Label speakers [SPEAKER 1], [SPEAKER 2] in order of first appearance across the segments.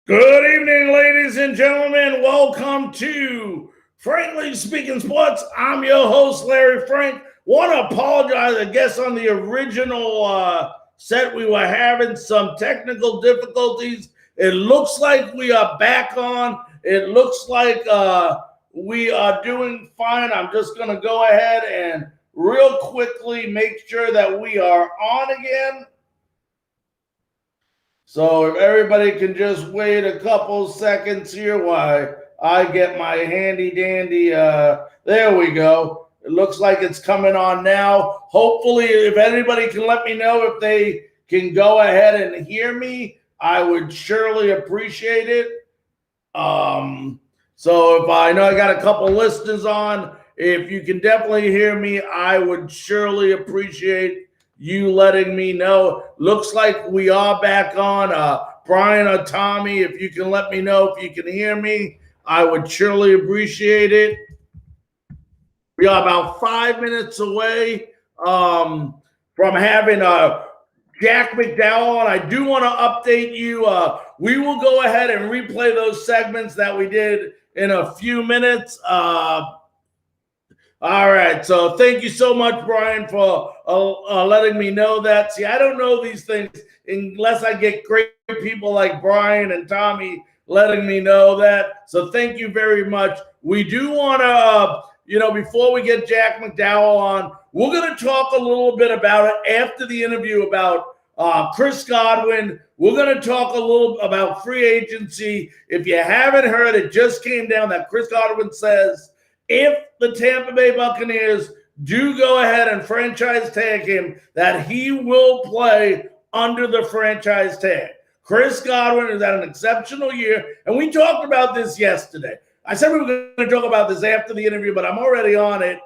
[SPEAKER 1] Good evening, ladies and gentlemen. Welcome to Frankly Speaking Sports. I'm your host, Larry Frank. Want to apologize, I guess, on the original set. We were having some technical difficulties. It looks like we are back on. It looks like we are doing fine. I'm just going to go ahead and real quickly make sure that we are on again. So if everybody can just wait a couple seconds here while I get my handy dandy, there we go. It looks like it's coming on now. Hopefully, if anybody can let me know if they can go ahead and hear me, I would surely appreciate it. So if I know I got a couple listeners on, if you can definitely hear me, I would surely appreciate you letting me know. Looks like we are back on. Brian or Tommy, if you can let me know if you can hear me, I would surely appreciate it. We are about 5 minutes away from having Jack McDowell on. I do want to update you. We will go ahead and replay those segments that we did in a few minutes. All right, so thank you so much, Brian, for letting me know that. See, I don't know these things unless I get great people like Brian and Tommy letting me know that. So thank you very much. We do want to, before we get Jack McDowell on, we're going to talk a little bit about it after the interview about Chris Godwin. We're going to talk a little about free agency. If you haven't heard, it just came down that Chris Godwin says, if the Tampa Bay Buccaneers do go ahead and franchise tag him, that he will play under the franchise tag. Chris Godwin has had an exceptional year, and we talked about this yesterday. I said we were going to talk about this after the interview, but I'm already on it.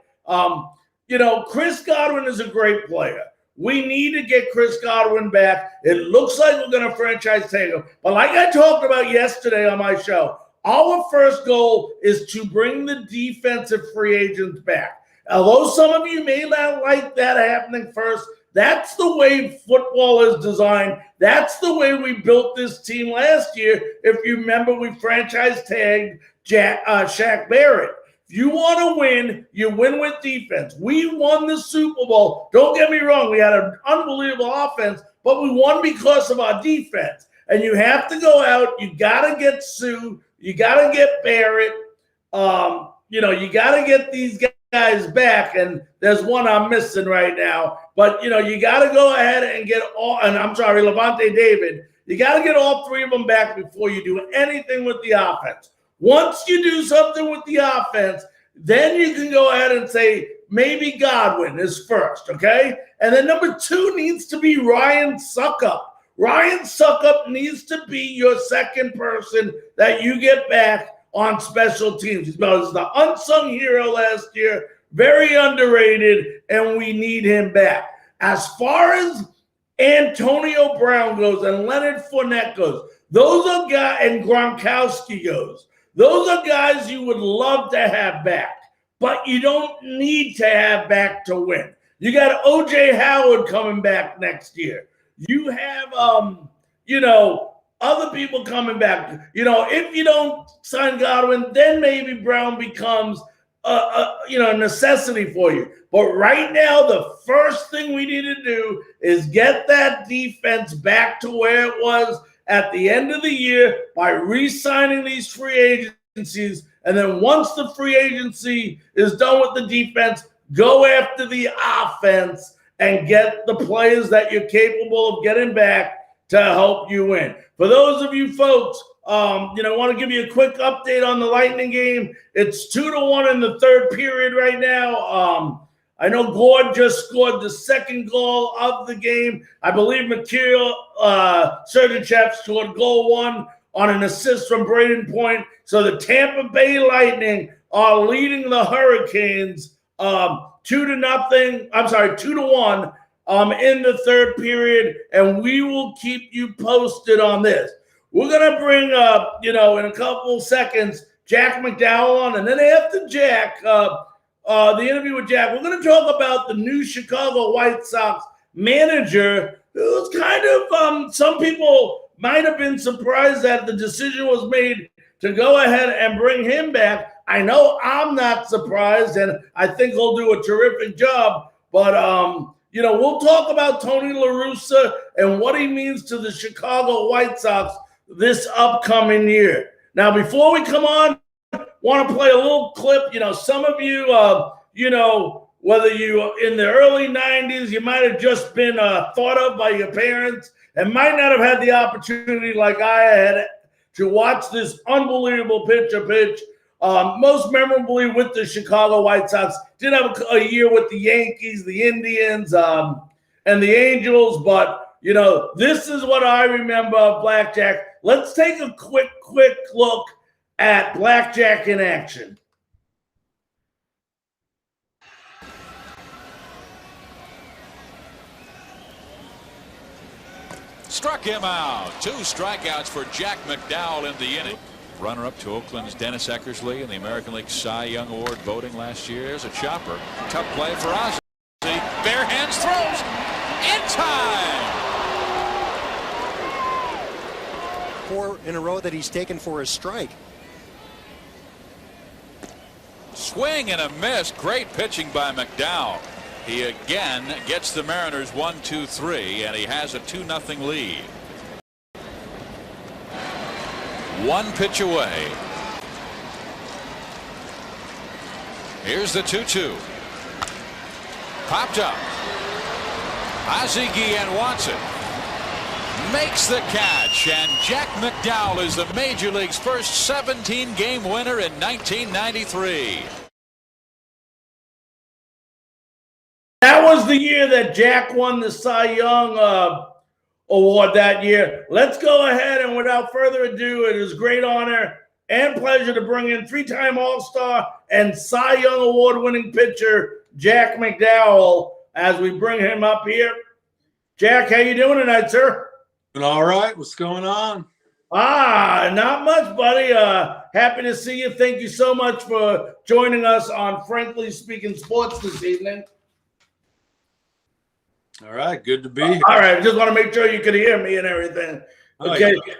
[SPEAKER 1] Chris Godwin is a great player. We need to get Chris Godwin back. It looks like we're going to franchise tag him. But like I talked about yesterday on my show, our first goal is to bring the defensive free agents back. Although some of you may not like that happening first, that's the way football is designed. That's the way we built this team last year. If you remember, we franchise tagged Shaq Barrett. If you want to win, you win with defense. We won the Super Bowl. Don't get me wrong. We had an unbelievable offense, but we won because of our defense. And you have to go out. You got to get Sue. You got to get Barrett. You got to get these guys back. And there's one I'm missing right now. But, you got to go ahead and get Levante David. You got to get all three of them back before you do anything with the offense. Once you do something with the offense, then you can go ahead and say, maybe Godwin is first, okay? And then number two needs to be Ryan Suckup. Ryan Suckup needs to be your second person that you get back on special teams. He was the unsung hero last year, very underrated, and we need him back. As far as Antonio Brown goes and Leonard Fournette goes, those are guys, and Gronkowski goes, those are guys you would love to have back, but you don't need to have back to win. You got O.J. Howard coming back next year. You have, other people coming back. If you don't sign Godwin, then maybe Brown becomes a necessity for you. But right now, the first thing we need to do is get that defense back to where it was at the end of the year by re-signing these free agencies. And then once the free agency is done with the defense, go after the offense and get the players that you're capable of getting back to help you win. For those of you folks, I want to give you a quick update on the Lightning game. It's 2-1 in the third period right now. I know Gord just scored the second goal of the game. I believe Mikhail Sergachev scored goal one on an assist from Braden Point. So the Tampa Bay Lightning are leading the Hurricanes 2-1 in the third period, and we will keep you posted on this. We're going to bring up, in a couple seconds, Jack McDowell on, and then after Jack, the interview with Jack, we're going to talk about the new Chicago White Sox manager who's kind of, some people might have been surprised that the decision was made to go ahead and bring him back. I know I'm not surprised, and I think he'll do a terrific job. But, we'll talk about Tony La Russa and what he means to the Chicago White Sox this upcoming year. Now, before we come on, want to play a little clip. Some of you, whether you in the early 90s, you might have just been thought of by your parents and might not have had the opportunity like I had to watch this unbelievable pitch, most memorably with the Chicago White Sox. Did have a year with the Yankees, the Indians, and the Angels, but, this is what I remember of Blackjack. Let's take a quick look at Blackjack in action.
[SPEAKER 2] Struck him out. 2 strikeouts for Jack McDowell in the inning. Runner-up to Oakland's Dennis Eckersley in the American League Cy Young Award voting last year. Here's a chopper. Tough play for Ozzie. Bare hands throws. In time.
[SPEAKER 3] 4 in a row that he's taken for a strike.
[SPEAKER 2] Swing and a miss. Great pitching by McDowell. He again gets the Mariners 1-2-3, and he has a 2-0 lead. 1 pitch away. Here's the 2-2. Popped up. Ozzie Guillen wants it. Makes the catch, and Jack McDowell is the Major League's first 17-game winner in 1993.
[SPEAKER 1] That was the year that Jack won the Cy Young Award that year. Let's go ahead, and without further ado, it is great honor and pleasure to bring in 3-time All-Star and Cy Young Award-winning pitcher Jack McDowell as we bring him up here. Jack, how you doing tonight, sir?
[SPEAKER 4] Doing all right. What's going on?
[SPEAKER 1] Not much, buddy. Happy to see you. Thank you so much for joining us on Frankly Speaking Sports this evening.
[SPEAKER 4] All right. Good to be here.
[SPEAKER 1] All right. Just want to make sure you could hear me and everything. Okay.
[SPEAKER 4] Oh, yeah.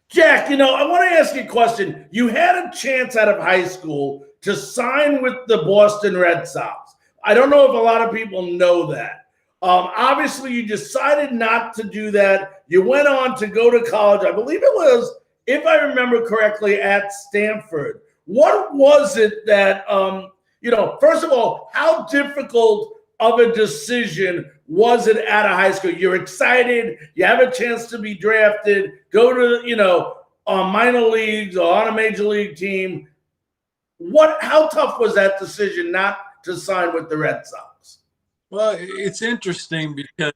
[SPEAKER 1] Jack, I want to ask you a question. You had a chance out of high school to sign with the Boston Red Sox. I don't know if a lot of people know that. Obviously, you decided not to do that. You went on to go to college. I believe it was, if I remember correctly, at Stanford. What was it that, first of all, how difficult of a decision was it out of high school? You're excited. You have a chance to be drafted, go to, minor leagues or on a major league team. How tough was that decision not to sign with the Red Sox?
[SPEAKER 4] Well, it's interesting because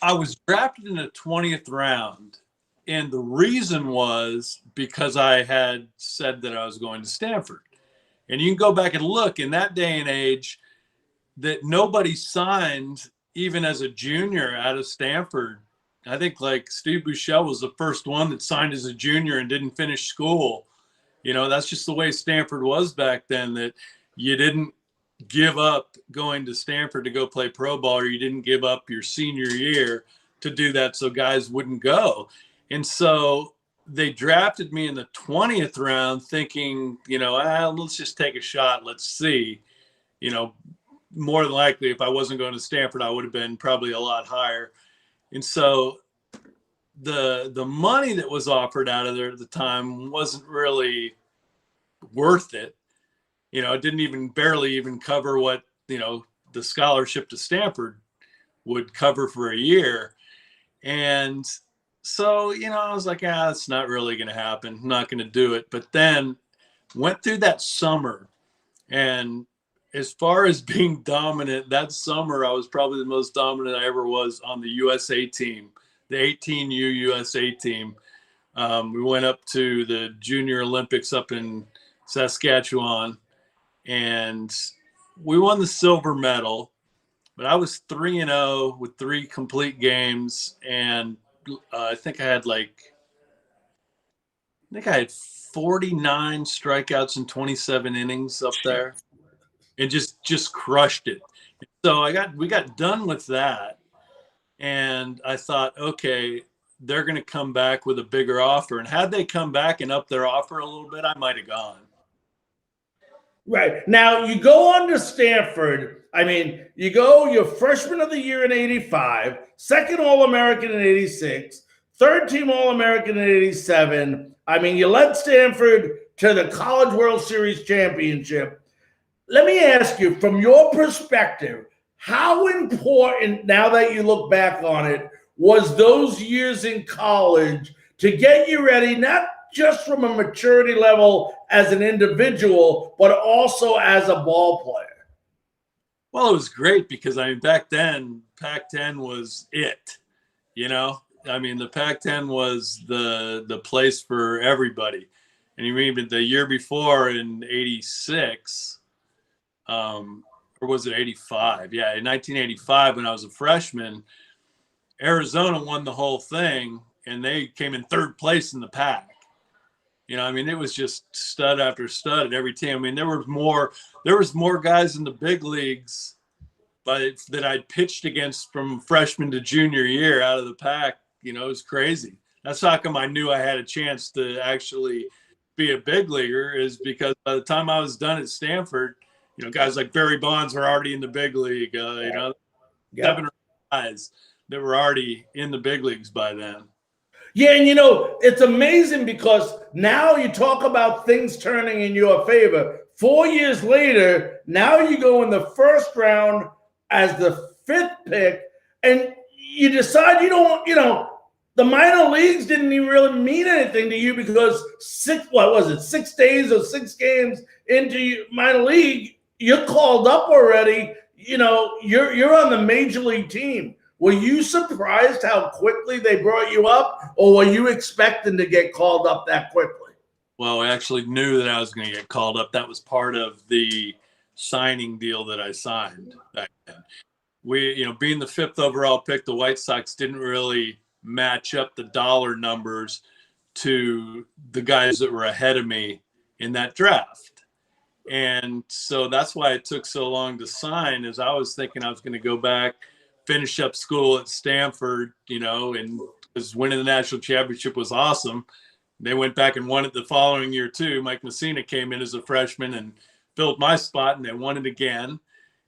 [SPEAKER 4] I was drafted in the 20th round, and the reason was because I had said that I was going to Stanford. And you can go back and look in that day and age that nobody signed even as a junior out of Stanford. I think like Steve Buechele was the first one that signed as a junior and didn't finish school. That's just the way Stanford was back then, that you didn't give up going to Stanford to go play pro ball, or you didn't give up your senior year to do that so guys wouldn't go. And so they drafted me in the 20th round thinking, let's just take a shot. Let's see. More than likely, if I wasn't going to Stanford, I would have been probably a lot higher. And so the money that was offered out of there at the time wasn't really worth it. It didn't barely even cover what, the scholarship to Stanford would cover for a year. And so, I was like, it's not really going to happen. I'm not going to do it. But then went through that summer, and as far as being dominant, that summer I was probably the most dominant I ever was on the USA team, the 18U USA team. We went up to the Junior Olympics up in Saskatchewan, and we won the silver medal. But I was 3-0 with 3 complete games, and I think I had 49 strikeouts in 27 innings up there. And just crushed it. So we got done with that, and I thought, okay, they're going to come back with a bigger offer. And had they come back and up their offer a little bit, I might have gone.
[SPEAKER 1] Right. Now, you go on to Stanford. I mean, you go, you're freshman of the year in 85, second All-American in 86, third team All-American in 87. I mean, you led Stanford to the College World Series championship. Let me ask you, from your perspective, how important, now that you look back on it, was those years in college to get you ready, not just from a maturity level as an individual, but also as a ball player?
[SPEAKER 4] Well, it was great because, I mean, back then, Pac-10 was it, you know? I mean, the Pac-10 was the place for everybody. And even the year before in 86, or was it 85? Yeah, in 1985, when I was a freshman, Arizona won the whole thing, and they came in third place in the pack. You know, I mean, it was just stud after stud at every team. I mean, there was more guys in the big leagues that I'd pitched against from freshman to junior year out of the pack. You know, it was crazy. That's how come I knew I had a chance to actually be a big leaguer, is because by the time I was done at Stanford, you know, guys like Barry Bonds were already in the big league. You know, 7 or 8 guys that were already in the big leagues by then.
[SPEAKER 1] Yeah, and you know, it's amazing because now you talk about things turning in your favor. 4 years later, now you go in the first round as the 5th pick, and you decide you don't want, you know, the minor leagues didn't even really mean anything to you because 6 days or 6 games into minor league, you're called up already. You know, you're on the major league team. Were you surprised how quickly they brought you up, or were you expecting to get called up that quickly?
[SPEAKER 4] Well, I actually knew that I was going to get called up. That was part of the signing deal that I signed back then. We, you know, being the 5th overall pick, the White Sox didn't really match up the dollar numbers to the guys that were ahead of me in that draft. And so that's why it took so long to sign, is I was thinking I was going to go back, finish up school at Stanford, you know, and because winning the national championship was awesome. They went back and won it the following year too. Mike Messina came in as a freshman and filled my spot, and they won it again.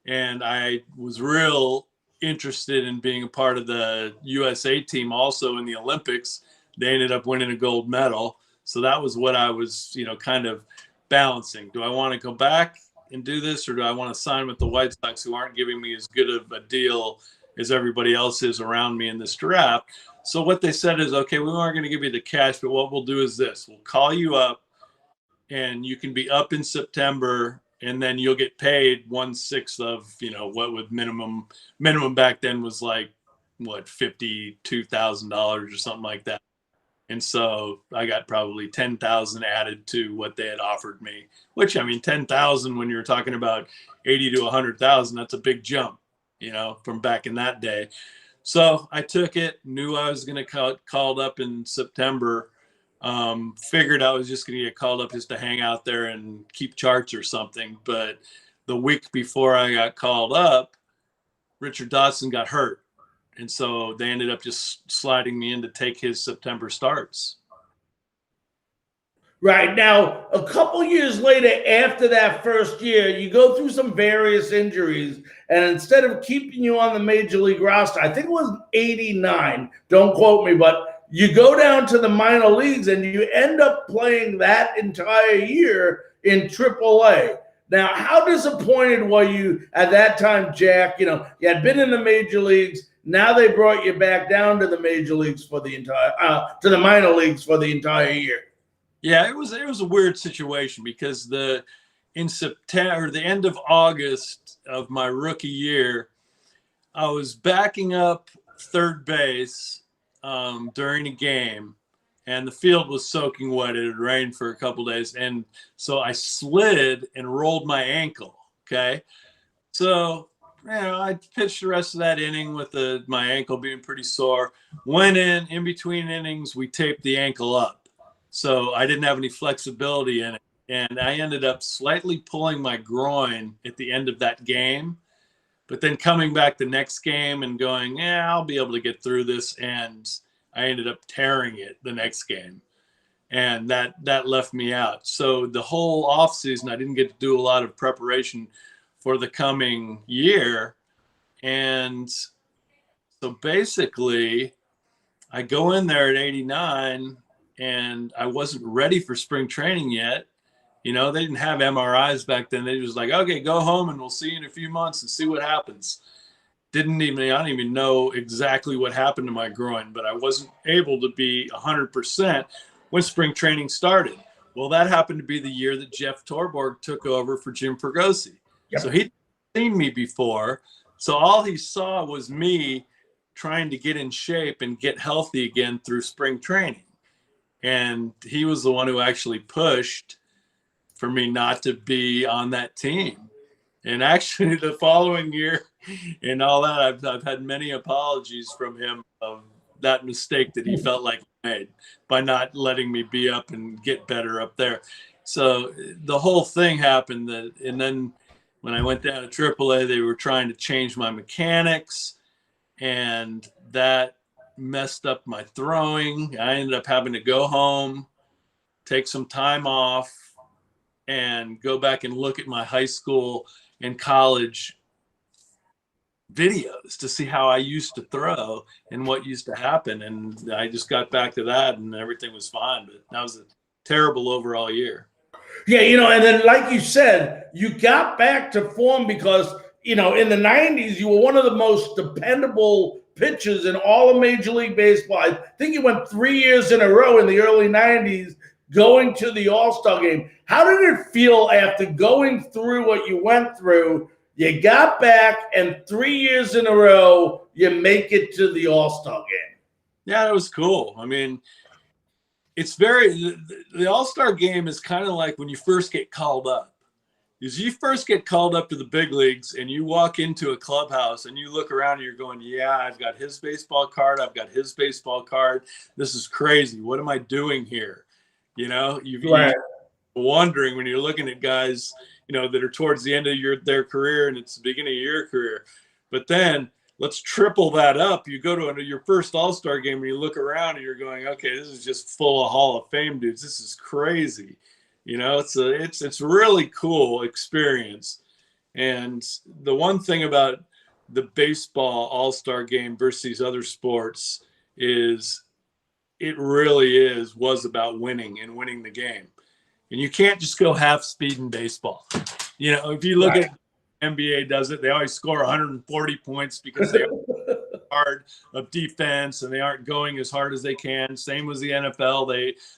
[SPEAKER 4] And I was real interested in being a part of the USA team also in the Olympics. They ended up winning a gold medal. So that was what I was, you know, kind of balancing. Do I want to go back and do this, or do I want to sign with the White Sox, who aren't giving me as good of a deal as everybody else is around me in this draft? So what they said is, okay, we aren't going to give you the cash, but what we'll do is this: we'll call you up, and you can be up in September, and then you'll get paid 1/6 of, you know, what would minimum back then was like, what, $52,000 or something like that. And so I got probably 10,000 added to what they had offered me, which, I mean, 10,000 when you're talking about 80 to 100,000, that's a big jump, you know, from back in that day. So I took it, knew I was going to get called up in September. Figured I was just going to get called up just to hang out there and keep charts or something. But the week before I got called up, Richard Dawson got hurt. And so they ended up just sliding me in to take his September starts.
[SPEAKER 1] Right. Now, a couple years later, after that first year, you go through some various injuries. And instead of keeping you on the major league roster, I think it was 89, don't quote me, but you go down to the minor leagues and you end up playing that entire year in AAA. Now, how disappointed were you at that time, Jack? You know, you had been in the major leagues. Now they brought you back down to the major leagues for the entire, to the minor leagues for the entire year.
[SPEAKER 4] Yeah, it was a weird situation because in September, the end of August of my rookie year, I was backing up third base during a game, and the field was soaking wet. It had rained for a couple days, and so I slid and rolled my ankle. Okay, so you know, I pitched the rest of that inning with my ankle being pretty sore. Went in between innings, we taped the ankle up. So I didn't have any flexibility in it. And I ended up slightly pulling my groin at the end of that game. But then coming back the next game and going, yeah, I'll be able to get through this. And I ended up tearing it the next game. And that left me out. So the whole offseason, I didn't get to do a lot of preparation for the coming year. And so basically, I go in there at 89, and I wasn't ready for spring training yet. You know, they didn't have MRIs back then. They was like, okay, go home and we'll see you in a few months and see what happens. I don't even know exactly what happened to my groin, but I wasn't able to be 100% when spring training started. Well, that happened to be the year that Jeff Torborg took over for Jim Fregosi.
[SPEAKER 1] Yep.
[SPEAKER 4] So he'd seen me before. So all he saw was me trying to get in shape and get healthy again through spring training. And he was the one who actually pushed for me not to be on that team. And actually the following year and all that, I've had many apologies from him of that mistake that he felt like he made by not letting me be up and get better up there. So the whole thing happened and then when I went down to AAA, they were trying to change my mechanics, and that messed up my throwing. I ended up having to go home, take some time off, and go back and look at my high school and college videos to see how I used to throw and what used to happen. And I just got back to that and everything was fine. But that was a terrible overall year.
[SPEAKER 1] Yeah, and then like you said, you got back to form because, in the 90s, you were one of the most dependable pitchers in all of Major League Baseball. I think you went 3 years in a row in the early 90s going to the All-Star game. How did it feel after going through what you went through? You got back, and 3 years in a row, you make it to the All-Star game.
[SPEAKER 4] Yeah, it was cool. I mean, it's the All-Star game is kind of like when you first get called up. Because you first get called up to the big leagues and you walk into a clubhouse and you look around and you're going, yeah, I've got his baseball card. I've got his baseball card. This is crazy. What am I doing here? You're wondering when you're looking at guys, that are towards the end of their career and it's the beginning of your career. But then let's triple that up. You go to your first All-Star game and you look around and you're going, okay, this is just full of Hall of Fame dudes. This is crazy. It's a really cool experience. And the one thing about the baseball All-Star game versus these other sports is it really was about winning and winning the game. And you can't just go half speed in baseball. If you look at NBA does it, they always score 140 points because they are hard of defense and they aren't going as hard as they can. Same as the NFL.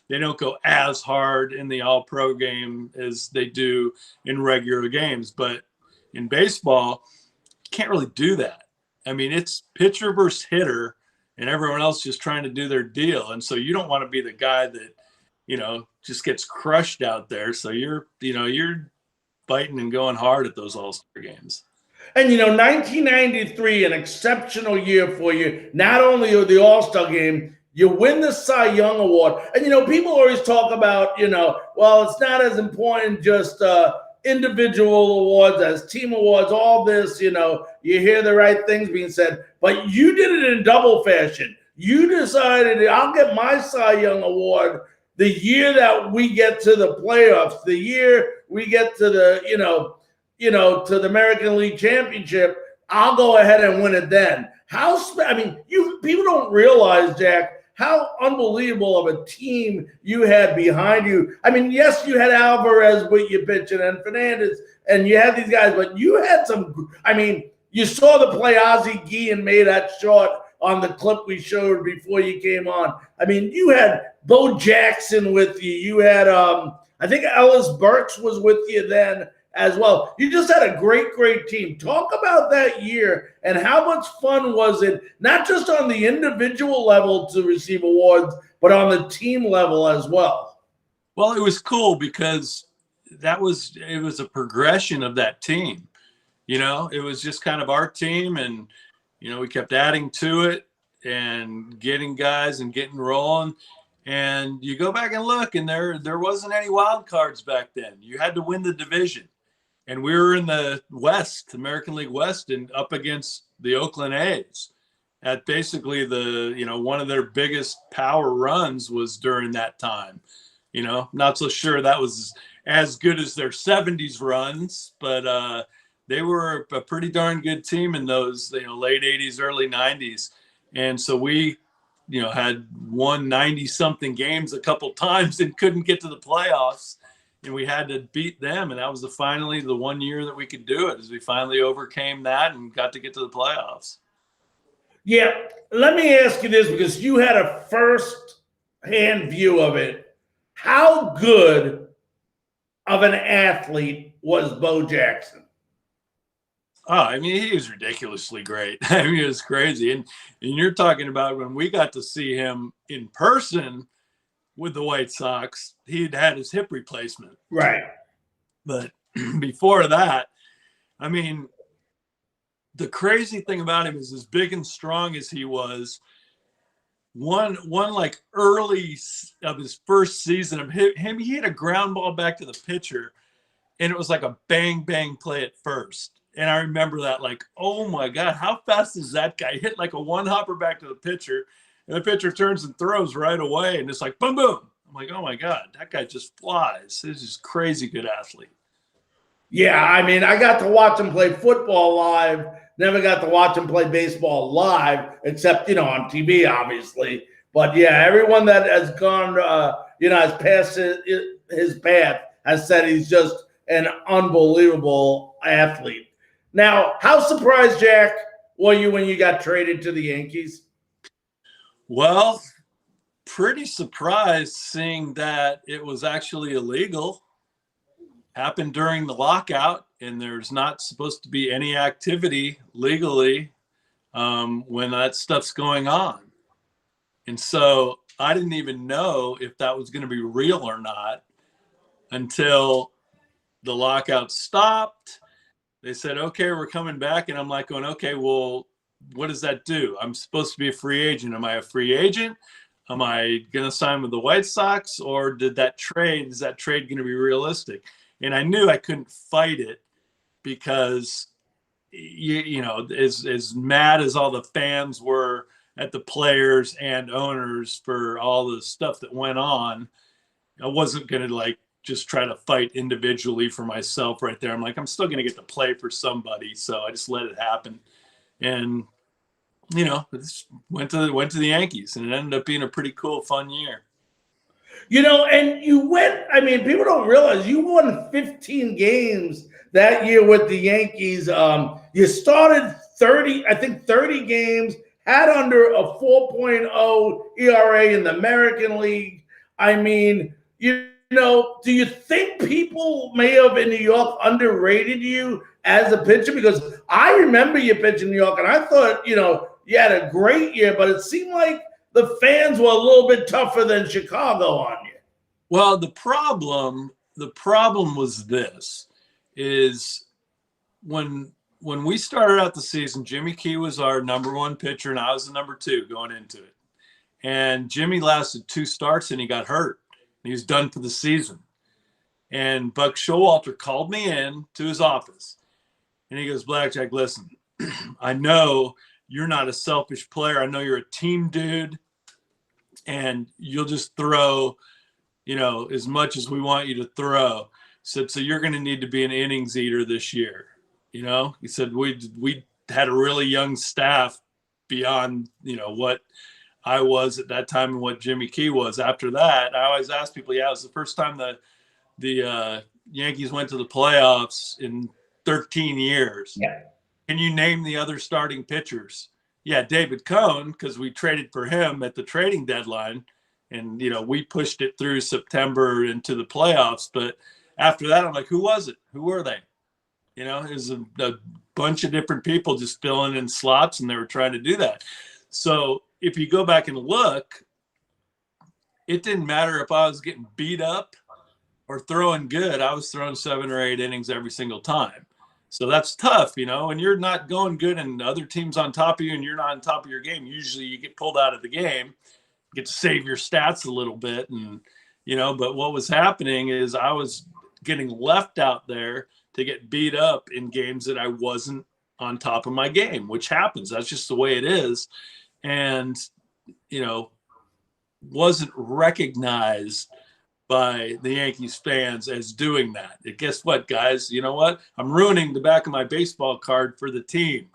[SPEAKER 4] They don't go as hard in the all-pro game as they do in regular games. But in baseball, you can't really do that. I mean, it's pitcher versus hitter and everyone else just trying to do their deal. And so you don't want to be the guy that, just gets crushed out there. So you're fighting and going hard at those All-Star games.
[SPEAKER 1] And 1993, an exceptional year for you. Not only the All-Star game, you win the Cy Young Award. And people always talk about, well, it's not as important just individual awards as team awards, all this, you hear the right things being said. But you did it in double fashion. You decided, I'll get my Cy Young Award the year that we get to the playoffs, the year we get to the, to the American League Championship, I'll go ahead and win it then. People don't realize, Jack, how unbelievable of a team you had behind you. I mean, yes, you had Alvarez with you pitching and Fernandez, and you had these guys, but you had you saw the play Ozzie Guillen made that shot on the clip we showed before you came on. I mean, you had Bo Jackson with you. You had, I think Ellis Burks was with you then as well. You just had a great, great team. Talk about that year and how much fun was it, not just on the individual level to receive awards, but on the team level as well.
[SPEAKER 4] Well, it was cool because it was a progression of that team. It was just kind of our team, and we kept adding to it and getting guys and getting rolling. And you go back and look, and there wasn't any wild cards back then. You had to win the division. And we were in the West, American League West, and up against the Oakland A's. at basically one of their biggest power runs was during that time. Not so sure that was as good as their 70s runs, but they were a pretty darn good team in those, late 80s, early 90s. And so we, had won 90 something games a couple times and couldn't get to the playoffs. And we had to beat them. And that was finally the one year that we could do it, as we finally overcame that and got to get to the playoffs.
[SPEAKER 1] Yeah. Let me ask you this, because you had a first-hand view of it. How good of an athlete was Bo Jackson?
[SPEAKER 4] Oh, I mean, he was ridiculously great. I mean, it was crazy. And you're talking about when we got to see him in person with the White Sox, he'd had his hip replacement.
[SPEAKER 1] Right.
[SPEAKER 4] But before that, I mean, the crazy thing about him is, as big and strong as he was, one like early of his first season of him, he hit a ground ball back to the pitcher, and it was like a bang, bang play at first. And I remember that, like, oh my God, how fast is that guy? Hit like a one hopper back to the pitcher, and the pitcher turns and throws right away. And it's like, boom, boom. I'm like, oh my God, that guy just flies. He's just crazy good athlete.
[SPEAKER 1] Yeah. I mean, I got to watch him play football live. Never got to watch him play baseball live, except, on TV, obviously. But yeah, everyone that has gone, has passed his path has said he's just an unbelievable athlete. Now, how surprised, Jack, were you when you got traded to the Yankees?
[SPEAKER 4] Well, pretty surprised, seeing that it was actually illegal. Happened during the lockout, and there's not supposed to be any activity legally when that stuff's going on. And so I didn't even know if that was going to be real or not until the lockout stopped. They said, okay, we're coming back. And I'm like going, okay, well, what does that do? I'm supposed to be a free agent. Am I a free agent? Am I going to sign with the White Sox? Or is that trade going to be realistic? And I knew I couldn't fight it, because, as mad as all the fans were at the players and owners for all the stuff that went on, I wasn't going to just try to fight individually for myself right there. I'm like, I'm still going to get to play for somebody. So I just let it happen. And, went to the Yankees, and it ended up being a pretty cool, fun year.
[SPEAKER 1] And you went, I mean, people don't realize you won 15 games that year with the Yankees. You started 30 games, had under a 4.0 ERA in the American League. I mean, do you think people may have in New York underrated you as a pitcher? Because I remember you pitching in New York, and I thought, you had a great year, but it seemed like the fans were a little bit tougher than Chicago on you.
[SPEAKER 4] Well, the problem was this, is when we started out the season, Jimmy Key was our number one pitcher, and I was the number two going into it. And Jimmy lasted 2 starts, and he got hurt. He was done for the season. And Buck Showalter called me in to his office, and he goes, Blackjack, listen, I know you're not a selfish player. I know you're a team dude, and you'll just throw, as much as we want you to throw. So you're going to need to be an innings eater this year. He said, we had a really young staff beyond, what I was at that time and what Jimmy Key was. After that, I always ask people, it was the first time the Yankees went to the playoffs in 13 years.
[SPEAKER 1] Yeah.
[SPEAKER 4] Can you name the other starting pitchers? Yeah, David Cohn, because we traded for him at the trading deadline. And, we pushed it through September into the playoffs. But after that, I'm like, who was it? Who were they? It was a bunch of different people just filling in slots, and they were trying to do that. So if you go back and look, it didn't matter if I was getting beat up or throwing good. I was throwing 7 or 8 innings every single time. So that's tough, and you're not going good and the other team's on top of you and you're not on top of your game. Usually you get pulled out of the game, get to save your stats a little bit. And, but what was happening is I was getting left out there to get beat up in games that I wasn't on top of my game, which happens. That's just the way it is. And, wasn't recognized by the Yankees fans as doing that. And guess what, guys? You know what? I'm ruining the back of my baseball card for the team.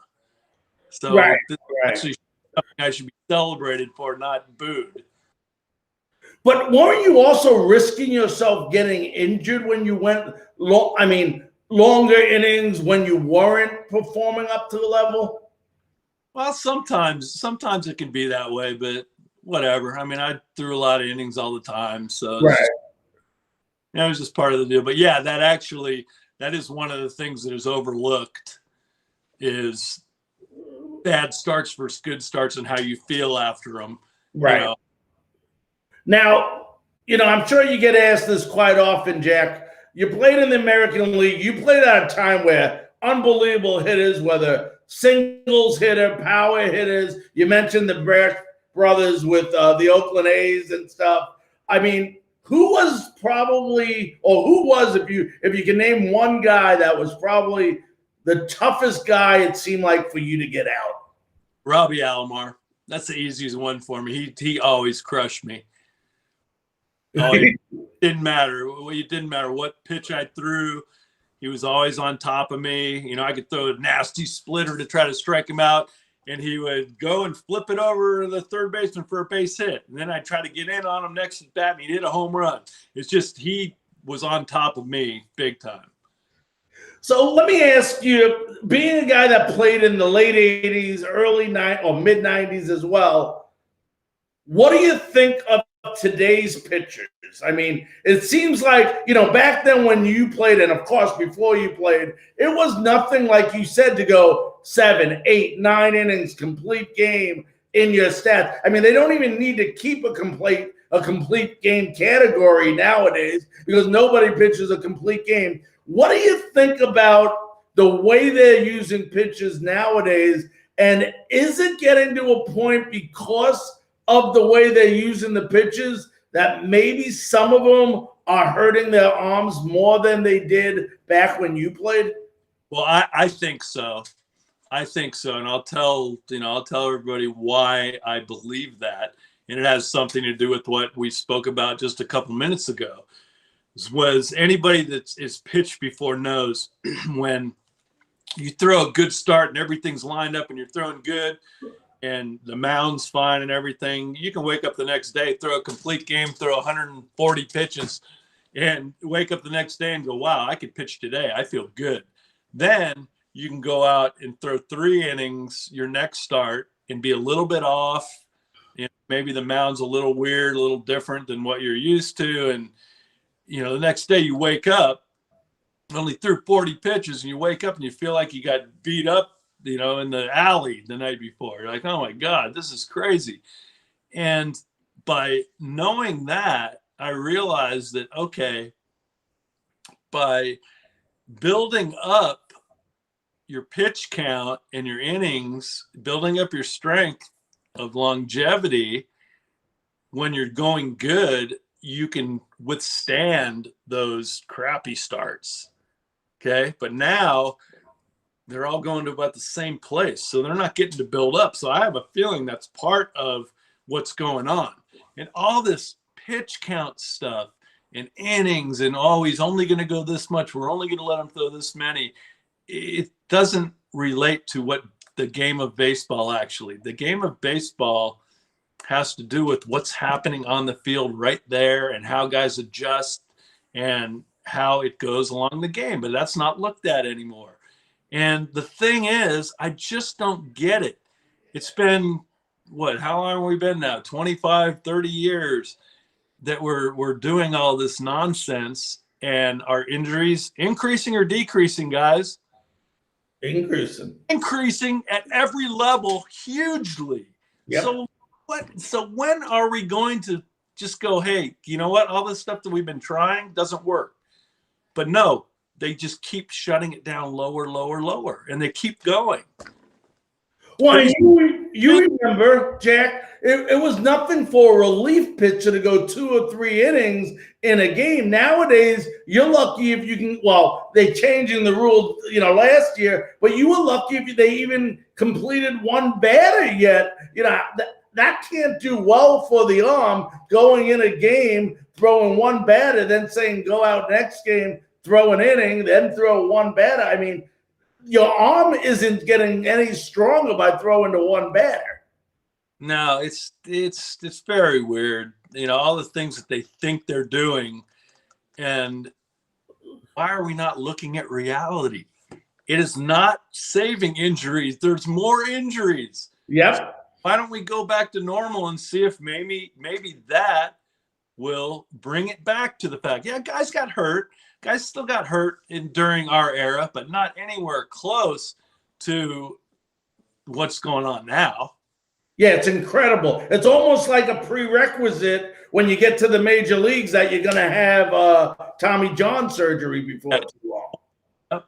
[SPEAKER 4] So this is actually something I should be celebrated for, not booed.
[SPEAKER 1] But weren't you also risking yourself getting injured when you went longer innings when you weren't performing up to the level?
[SPEAKER 4] Well, sometimes it can be that way, but whatever. I mean, I threw a lot of innings all the time, so it was just part of the deal. But yeah, that is one of the things that is overlooked is bad starts versus good starts and how you feel after them.
[SPEAKER 1] Right. Now, I'm sure you get asked this quite often, Jack. You played in the American League. You played at a time where unbelievable hitters, whether singles hitter, power hitters. You mentioned the Brash brothers with the Oakland A's and stuff. I mean, who was, if you can name one guy that was probably the toughest guy it seemed like for you to get out?
[SPEAKER 4] Robbie Alomar. That's the easiest one for me. He always crushed me. It didn't matter. It didn't matter what pitch I threw. He was always on top of me. I could throw a nasty splitter to try to strike him out, and he would go and flip it over the third baseman for a base hit. And then I'd try to get in on him next at bat, and he'd hit a home run. It's just he was on top of me big time.
[SPEAKER 1] So let me ask you, being a guy that played in the late 80s, mid 90s as well, what do you think of today's pitchers? I mean, it seems like, back then when you played, and of course before you played, it was nothing like you said to go 7, 8, 9 innings, complete game in your stats. I mean, they don't even need to keep a complete game category nowadays because nobody pitches a complete game. What do you think about the way they're using pitches nowadays? And is it getting to a point because of the way they're using the pitches that maybe some of them are hurting their arms more than they did back when you played?
[SPEAKER 4] Well, I think so. And I'll tell everybody why I believe that. And it has something to do with what we spoke about just a couple minutes ago. Was anybody that is pitched before knows when you throw a good start and everything's lined up and you're throwing good and the mound's fine and everything, you can wake up the next day, throw a complete game, throw 140 pitches, and wake up the next day and go, wow, I could pitch today. I feel good. Then you can go out and throw 3 innings your next start and be a little bit off. Maybe the mound's a little weird, a little different than what you're used to. And, the next day you wake up, only threw 40 pitches, and you wake up and you feel like you got beat up, in the alley the night before. You're like, oh my God, this is crazy. And by knowing that, I realized that, okay, by building up your pitch count and your innings, building up your strength of longevity, when you're going good, you can withstand those crappy starts. Okay. But now they're all going to about the same place. So they're not getting to build up. So I have a feeling that's part of what's going on. And all this pitch count stuff and innings and he's only going to go this much. We're only going to let him throw this many. It doesn't relate to what the game of baseball the game of baseball has to do with what's happening on the field right there and how guys adjust and how it goes along the game. But that's not looked at anymore. And the thing is, I just don't get it. It's been, how long have we been now? 25, 30 years that we're doing all this nonsense, and our injuries increasing or decreasing, guys? Increasing at every level hugely. Yep. So when are we going to just go, hey, you know what? All this stuff that we've been trying doesn't work. But no, they just keep shutting it down lower, and they keep going.
[SPEAKER 1] Well, you remember, Jack, it was nothing for a relief pitcher to go 2 or 3 innings in a game. Nowadays, you're lucky if you can. Well, they changing the rules, last year, but you were lucky if they even completed 1 batter yet. That can't do well for the arm going in a game, throwing 1 batter, then saying go out next game, throw an inning, then throw 1 batter. I mean, your arm isn't getting any stronger by throwing to 1 batter.
[SPEAKER 4] No, it's very weird. All the things that they think they're doing, and why are we not looking at reality? It is not saving injuries. There's more injuries.
[SPEAKER 1] Yep.
[SPEAKER 4] Why don't we go back to normal and see if maybe that will bring it back to the fact? Yeah, guys got hurt. Guys still got hurt during our era, but not anywhere close to what's going on now.
[SPEAKER 1] Yeah, it's incredible. It's almost like a prerequisite when you get to the major leagues that you're going to have Tommy John surgery before too long.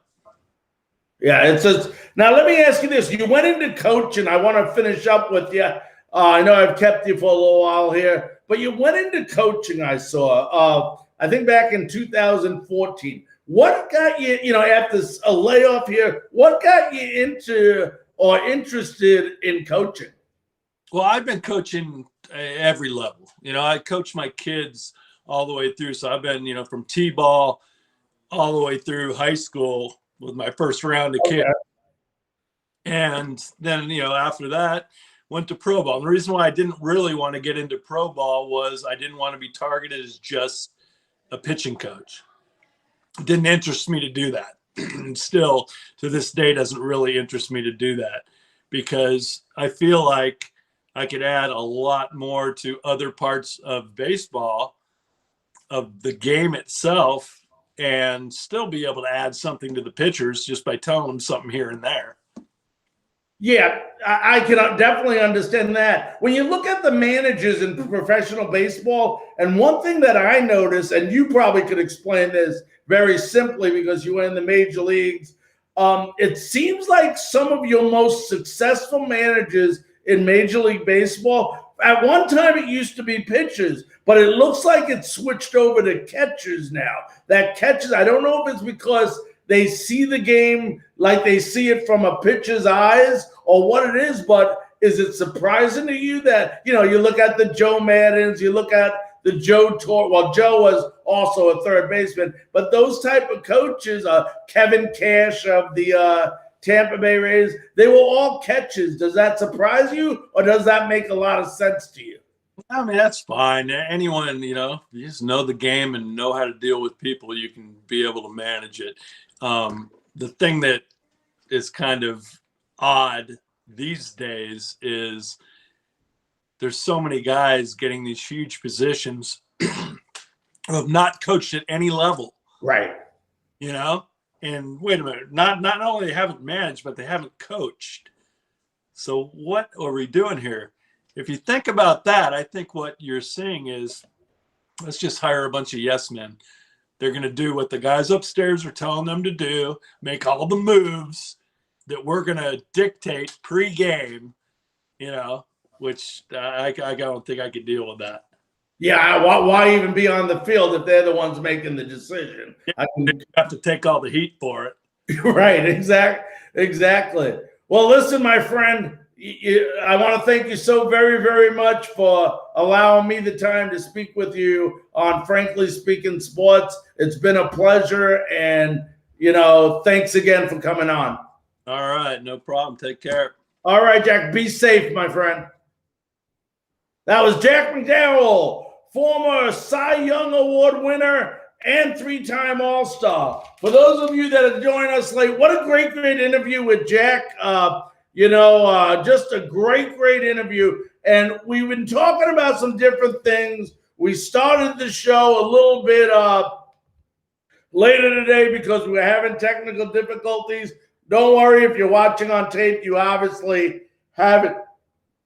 [SPEAKER 1] Yeah, it's just, now let me ask you this. You went into coaching. I want to finish up with you. I know I've kept you for a little while here, but you went into coaching, I saw, I think back in 2014. What got you, after a layoff here, what got you into or interested in coaching?
[SPEAKER 4] Well, I've been coaching every level. I coach my kids all the way through. So I've been, from T-ball all the way through high school with my first round of kids. And then, after that, went to pro ball. And the reason why I didn't really want to get into pro ball was I didn't want to be targeted as just a pitching coach. It didn't interest me to do that. And still, to this day, doesn't really interest me to do that, because I feel like I could add a lot more to other parts of baseball, of the game itself, and still be able to add something to the pitchers just by telling them something here and there.
[SPEAKER 1] Yeah, I can definitely understand that. When you look at the managers in professional baseball, and one thing that I noticed, and you probably could explain this very simply because you were in the major leagues, it seems like some of your most successful managers in Major League Baseball, at one time it used to be pitchers, but it looks like it's switched over to catchers now. That catchers, I don't know if it's because they see the game like they see it from a pitcher's eyes or what it is, but is it surprising to you that, you look at the Joe Maddens, you look at the Joe Torre, well, Joe was also a third baseman, but those type of coaches, Kevin Cash of the Tampa Bay Rays, they were all catches. Does that surprise you, or does that make a lot of sense to you?
[SPEAKER 4] I mean, that's fine. Anyone, you just know the game and know how to deal with people, you can be able to manage it. The thing that is kind of odd these days is there's so many guys getting these huge positions who have not coached at any level.
[SPEAKER 1] Right.
[SPEAKER 4] And wait a minute, not only they haven't managed, but they haven't coached. So what are we doing here? If you think about that, I think what you're seeing is, let's just hire a bunch of yes men. They're going to do what the guys upstairs are telling them to do, make all the moves that we're going to dictate pre-game, which I don't think I could deal with that. Yeah,
[SPEAKER 1] why even be on the field if they're the ones making the decision?
[SPEAKER 4] You have to take all the heat for
[SPEAKER 1] it. Right, exactly. Well, listen, my friend, I want to thank you so very, very much for allowing me the time to speak with you on Frankly Speaking Sports. It's been a pleasure, and, thanks again for coming on.
[SPEAKER 4] All right, no problem. Take care.
[SPEAKER 1] All right, Jack, be safe, my friend. That was Jack McDowell, former Cy Young Award winner and 3-time All-Star. For those of you that have joined us late, what a great interview with Jack. Just a great interview. And we've been talking about some different things. We started the show a little bit later today because we were having technical difficulties. Don't worry, if you're watching on tape, you obviously haven't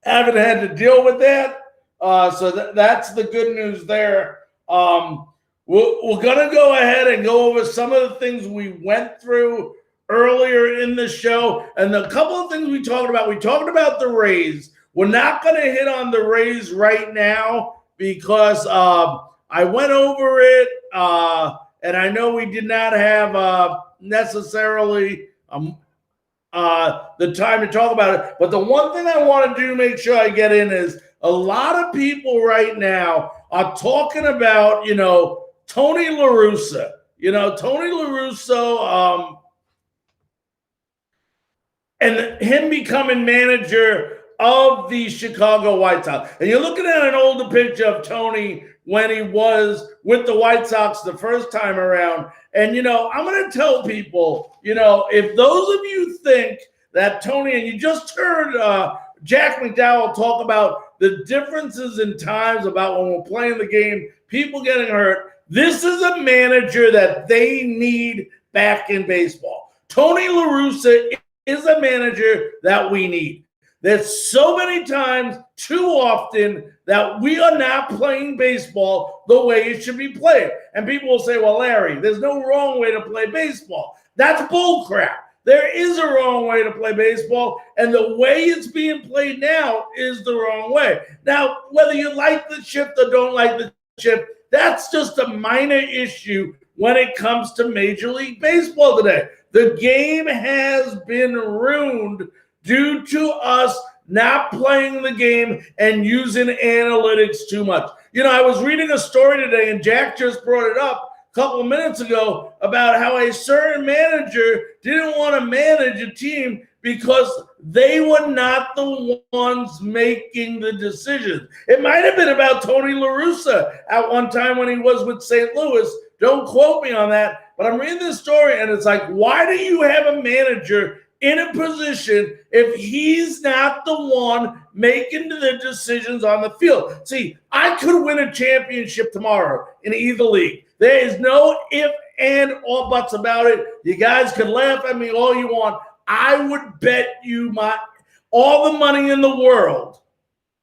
[SPEAKER 1] had to deal with that. So that's the good news there. We're going to go ahead and go over some of the things we went through earlier in the show, and the couple of things we talked about the Rays. We're not going to hit on the Rays right now because I went over it, and I know we did not have necessarily the time to talk about it. But the one thing I want to do, make sure I get in, is a lot of people right now are talking about, Tony La Russa. Tony La Russa, and him becoming manager of the Chicago White Sox. And you're looking at an older picture of Tony when he was with the White Sox the first time around. And, I'm going to tell people, if those of you think that Tony, and you just heard Jack McDowell talk about the differences in times about when we're playing the game, people getting hurt, this is a manager that they need back in baseball. Tony La Russa is a manager that we need. There's so many times, too often, that we are not playing baseball the way it should be played. And people will say, well, Larry, there's no wrong way to play baseball. That's bull crap. There is a wrong way to play baseball, and the way it's being played now is the wrong way. Now, whether you like the shift or don't like the shift, that's just a minor issue when it comes to Major League Baseball today. The game has been ruined due to us not playing the game and using analytics too much. I was reading a story today, and Jack just brought it up a couple of minutes ago, about how a certain manager didn't want to manage a team because they were not the ones making the decisions. It might have been about Tony La Russa at one time when he was with St. Louis. Don't quote me on that, but I'm reading this story, and it's like, why do you have a manager in a position if he's not the one making the decisions on the field? See, I could win a championship tomorrow in either league. There is no if, and, or buts about it. You guys can laugh at me all you want. I would bet you all the money in the world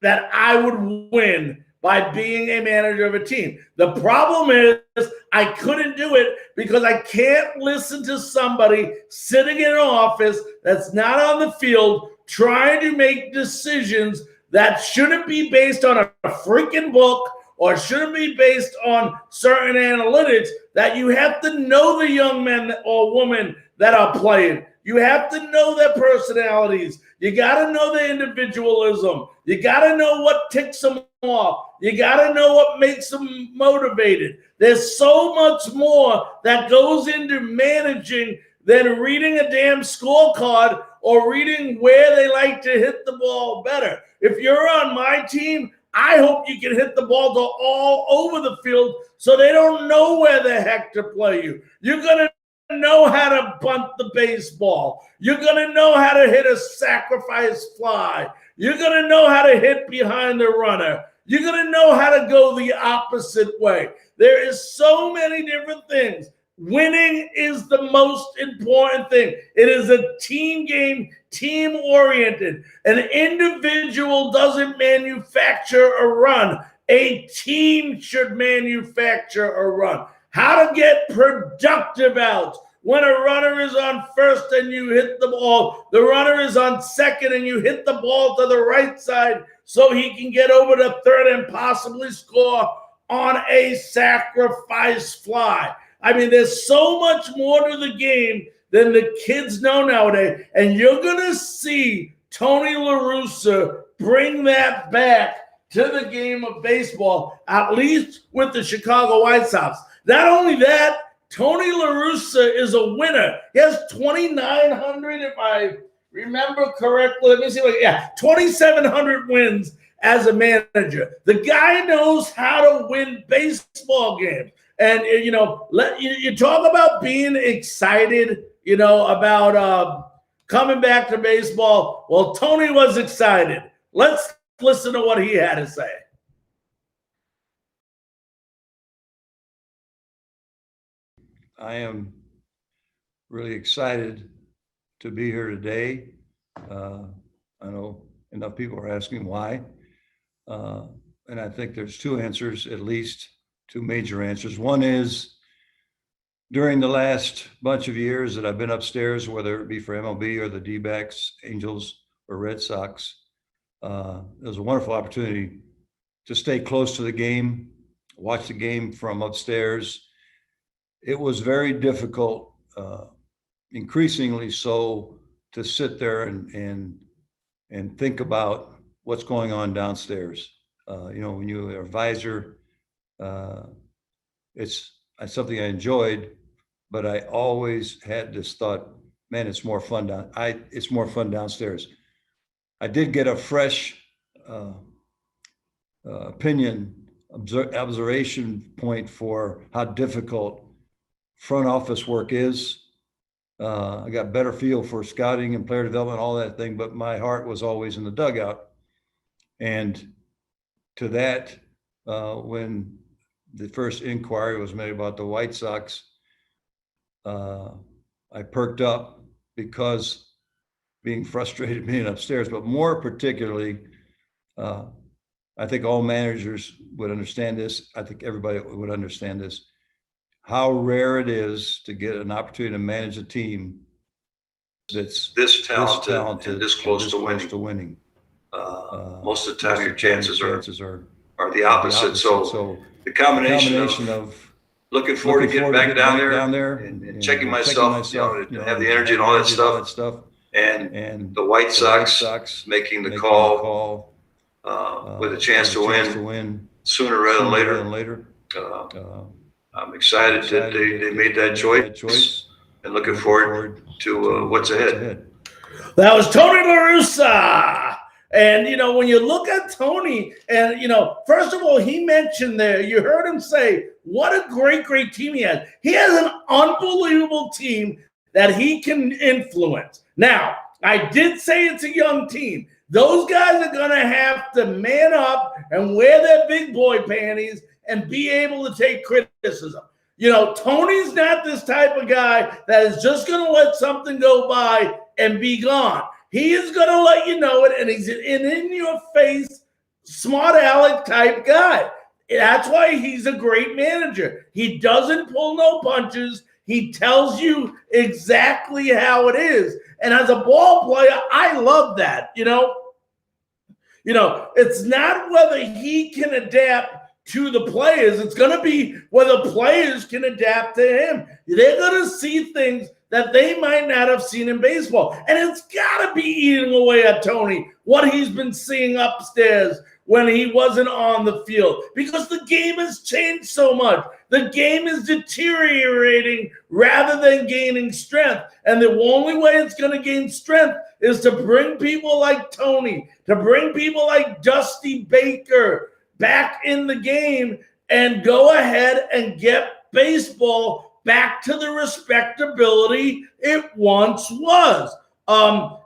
[SPEAKER 1] that I would win by being a manager of a team. The problem is I couldn't do it because I can't listen to somebody sitting in an office that's not on the field trying to make decisions that shouldn't be based on a freaking book or shouldn't be based on certain analytics, that you have to know the young men or women that are playing. You have to know their personalities. You got to know their individualism. You got to know what ticks them off. You got to know what makes them motivated. There's so much more that goes into managing than reading a damn scorecard or reading where they like to hit the ball better. If you're on my team, I hope you can hit the ball to all over the field so they don't know where the heck to play you. You're going to know how to bunt the baseball. You're going to know how to hit a sacrifice fly. You're going to know how to hit behind the runner. You're going to know how to go the opposite way. There is so many different things. Winning is the most important thing. It is a team game, team-oriented. An individual doesn't manufacture a run. A team should manufacture a run. How to get productive outs. When a runner is on first and you hit the ball, the runner is on second and you hit the ball to the right side so he can get over to third and possibly score on a sacrifice fly. I mean, there's so much more to the game than the kids know nowadays. And you're going to see Tony La Russa bring that back to the game of baseball, at least with the Chicago White Sox. Not only that, Tony La Russa is a winner. He has 2,900, if I remember correctly. Let me see. 2,700 wins as a manager. The guy knows how to win baseball games. And, you talk about being excited, about coming back to baseball. Well, Tony was excited. Let's listen to what he had to say.
[SPEAKER 5] I am really excited to be here today. I know enough people are asking why. And I think there's two answers, at least two major answers. One is during the last bunch of years that I've been upstairs, whether it be for MLB or the D-backs, Angels, or Red Sox, it was a wonderful opportunity to stay close to the game, watch the game from upstairs. It was very difficult, increasingly so, to sit there and think about what's going on downstairs. When you're an advisor, it's something I enjoyed, but I always had this thought, man, it's more fun downstairs. I did get a fresh observation point for how difficult front office work is. I got better feel for scouting and player development, all that thing, but my heart was always in the dugout. And to that, when the first inquiry was made about the White Sox, I perked up, because being frustrated being upstairs, but more particularly, I think all managers would understand this. I think everybody would understand this, how rare it is to get an opportunity to manage a team that's this talented and this close to winning. Most of the time your chances are the opposite. So the combination of looking forward to getting back down there and checking myself, to have the energy and all that stuff, and the White Sox making the call with a chance to win sooner rather than later. I'm excited that they made that choice, and looking forward to what's ahead.
[SPEAKER 1] That was Tony La Russa. And, when you look at Tony, and, first of all, he mentioned there, you heard him say, what a great, great team he has. He has an unbelievable team that he can influence. Now, I did say it's a young team. Those guys are going to have to man up and wear their big boy panties and be able to take criticism. Tony's not this type of guy that is just going to let something go by and be gone. He is going to let you know it, and he's an in-your-face, smart aleck type guy. That's why he's a great manager. He doesn't pull no punches. He tells you exactly how it is. And as a ball player, I love that. It's not whether he can adapt to the players. It's going to be whether players can adapt to him. They're going to see things that they might not have seen in baseball. And it's got to be eating away at Tony, what he's been seeing upstairs when he wasn't on the field, because the game has changed so much. The game is deteriorating rather than gaining strength. And the only way it's going to gain strength is to bring people like Tony, to bring people like Dusty Baker back in the game and go ahead and get baseball back to the respectability it once was. I'll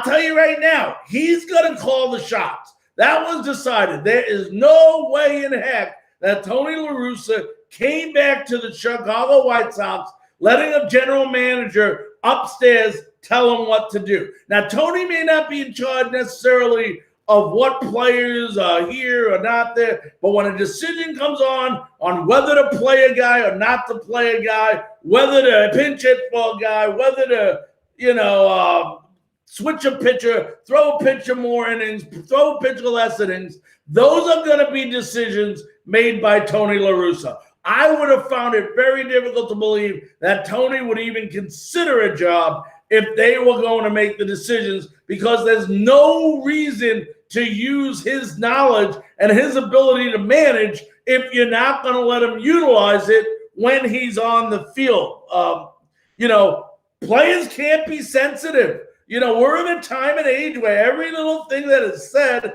[SPEAKER 1] tell you right now, he's going to call the shots. That was decided. There is no way in heck that Tony La Russa came back to the Chicago White Sox letting a general manager upstairs tell him what to do. Now, Tony may not be in charge necessarily of what players are here or not there, but when a decision comes on whether to play a guy or not to play a guy, whether to pinch hit for a guy, whether to, switch a pitcher, throw a pitcher more innings, throw a pitcher less innings, those are going to be decisions made by Tony La Russa. I would have found it very difficult to believe that Tony would even consider a job if they were going to make the decisions, because there's no reason to use his knowledge and his ability to manage if you're not going to let him utilize it when he's on the field. Players can't be sensitive. We're in a time and age where every little thing that is said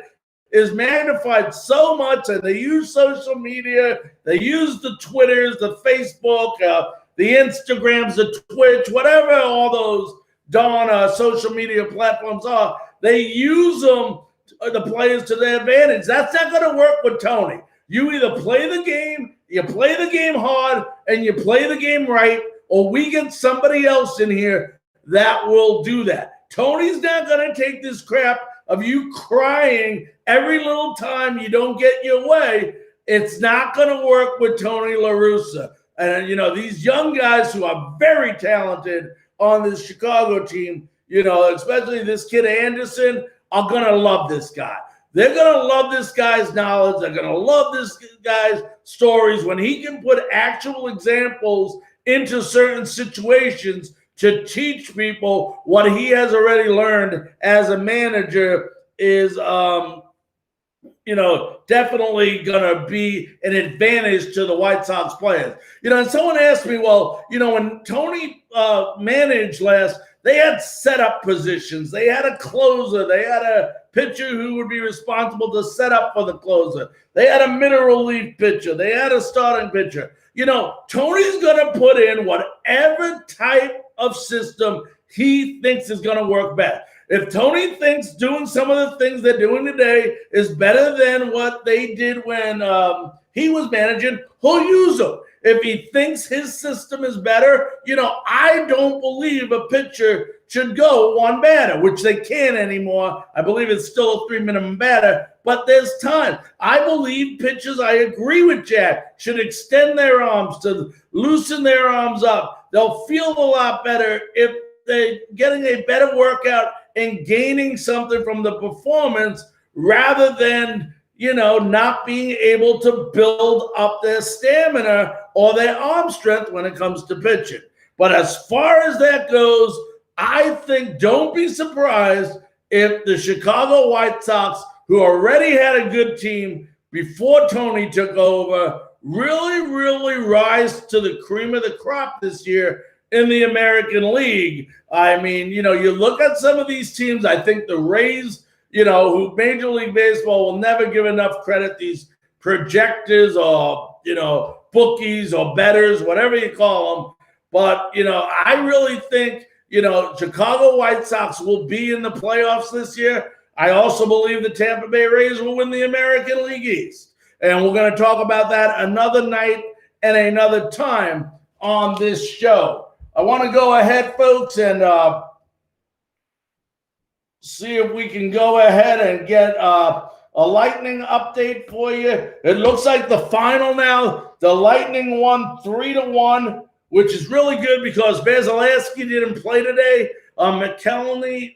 [SPEAKER 1] is magnified so much, and they use social media, they use the Twitters, the Facebook, the Instagrams, the Twitch, whatever all those darn social media platforms are. They use them, the players, to their advantage. That's not going to work with Tony. You either play the game, you play the game hard, and you play the game right, or we get somebody else in here that will do that. Tony's not going to take this crap of you crying every little time you don't get your way. It's not going to work with Tony La Russa. And, these young guys who are very talented on this Chicago team, especially this kid Anderson, are going to love this guy. They're going to love this guy's knowledge. They're going to love this guy's stories when he can put actual examples into certain situations to teach people what he has already learned as a manager is, definitely going to be an advantage to the White Sox players. And someone asked me, well, when Tony managed last, they had setup positions. They had a closer. They had a pitcher who would be responsible to set up for the closer. They had a middle relief pitcher. They had a starting pitcher. Tony's going to put in whatever type of system he thinks is going to work best. If Tony thinks doing some of the things they're doing today is better than what they did when he was managing, he'll use them. If he thinks his system is better, I don't believe a pitcher should go one batter, which they can't anymore. I believe it's still a 3 minimum batter, but there's time. I believe pitchers, I agree with Jack, should extend their arms to loosen their arms up. They'll feel a lot better if they're getting a better workout and gaining something from the performance rather than, not being able to build up their stamina or their arm strength when it comes to pitching. But as far as that goes, I think don't be surprised if the Chicago White Sox, who already had a good team before Tony took over, really, really rise to the cream of the crop this year in the American League. I mean, you look at some of these teams, I think the Rays, who Major League Baseball will never give enough credit, these projectors or, bookies or bettors, whatever you call them. But, I really think, Chicago White Sox will be in the playoffs this year. I also believe the Tampa Bay Rays will win the American League East. And we're going to talk about that another night and another time on this show. I want to go ahead, folks, and see if we can go ahead and get a Lightning update for you. It looks like the final now, the Lightning won 3-1, which is really good because Vasilevsky didn't play today. McElhenney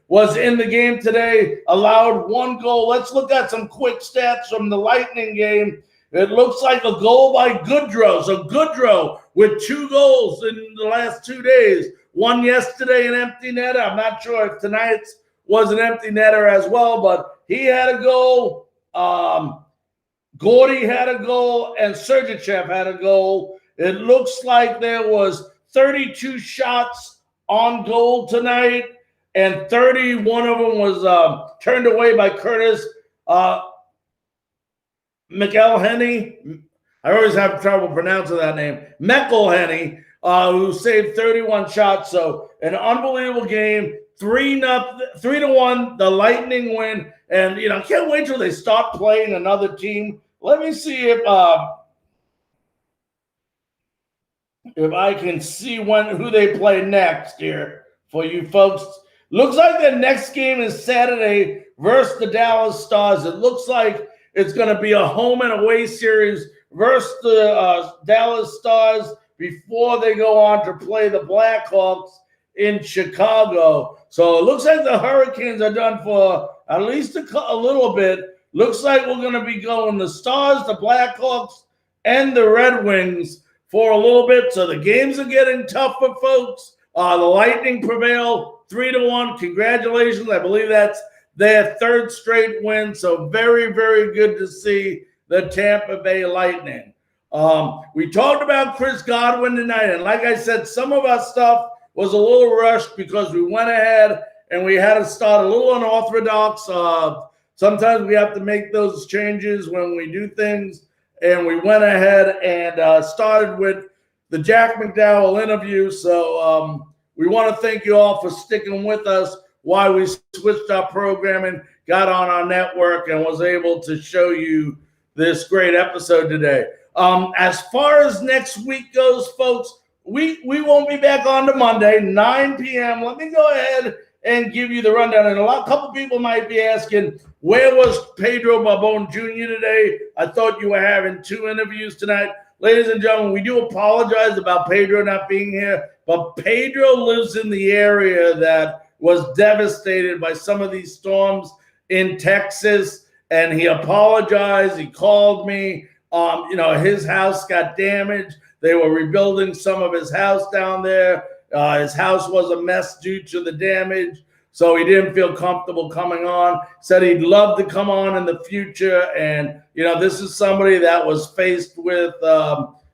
[SPEAKER 1] was in the game today, allowed 1 goal. Let's look at some quick stats from the Lightning game. It looks like a goal by Goodrow. So Goodrow with 2 goals in the last 2 days. One yesterday, an empty netter. I'm not sure if tonight's was an empty netter as well, but he had a goal. Gordy had a goal, and Sergachev had a goal. It looks like there was 32 shots on goal tonight, and 31 of them was turned away by Curtis McElhenney. I always have trouble pronouncing that name. McElhenney, who saved 31 shots. So an unbelievable game. 3-1, the Lightning win. And, I can't wait till they start playing another team. Let me see if I can see who they play next here for you folks. Looks like the next game is Saturday versus the Dallas Stars. It looks like it's going to be a home and away series versus the Dallas Stars before they go on to play the Blackhawks in Chicago. So it looks like the Hurricanes are done for at least a little bit. Looks like we're going to be going the Stars, the Blackhawks, and the Red Wings for a little bit. So the games are getting tougher, folks. The Lightning prevail 3-1. Congratulations. I believe that's their 3rd straight win. So very, very good to see the Tampa Bay Lightning. We talked about Chris Godwin tonight. And like I said, some of our stuff was a little rushed because we went ahead and we had to start a little unorthodox. Sometimes we have to make those changes when we do things. And we went ahead and started with the Jack McDowell interview. So we want to thank you all for sticking with us while we switched our programming, got on our network, and was able to show you this great episode today. As far as next week goes, folks, we won't be back on to Monday, 9 p.m. Let me go ahead and give you the rundown. And a couple people might be asking, where was Pedro Barbon Jr. today? I thought you were having 2 interviews tonight. ladies and gentlemen, we do apologize about Pedro not being here, but Pedro lives in the area that was devastated by some of these storms in Texas, and he apologized. He called me. His house got damaged. They were rebuilding some of his house down there. His house was a mess due to the damage, so he didn't feel comfortable coming on. Said he'd love to come on in the future, and this is somebody that was faced with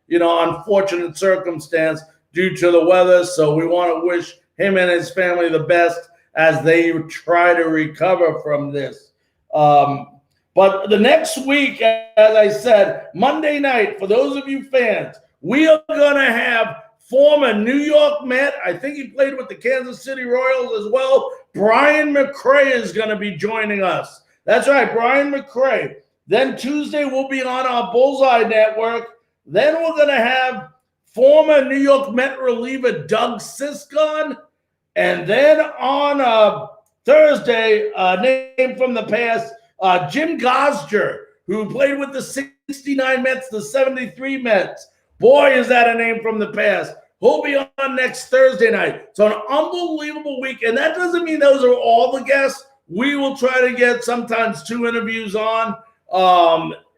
[SPEAKER 1] unfortunate circumstance due to the weather. So we want to wish him and his family the best as they try to recover from this. But the next week, as I said, Monday night, for those of you fans, we are going to have former New York Met, I think he played with the Kansas City Royals as well, Brian McRae is going to be joining us. That's right, Brian McRae. Then Tuesday, we'll be on our Bullseye Network. Then we're going to have former New York Met reliever Doug Siscon. And then on Thursday, name from the past, Jim Gosger, who played with the 69 Mets, the 73 Mets. Boy, is that a name from the past. He'll be on next Thursday night. So an unbelievable week. And that doesn't mean those are all the guests. We will try to get sometimes 2 interviews on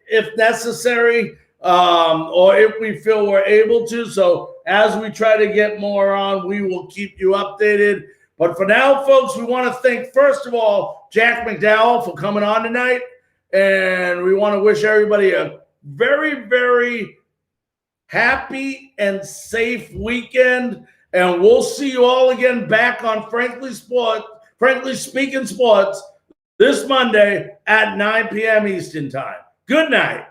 [SPEAKER 1] if necessary, or if we feel we're able to. So as we try to get more on, we will keep you updated. But for now, folks, we want to thank, first of all, Jack McDowell for coming on tonight. And we want to wish everybody a very, very happy and safe weekend. And we'll see you all again back on Frankly Speaking Sports this Monday at 9 p.m. Eastern Time. Good night.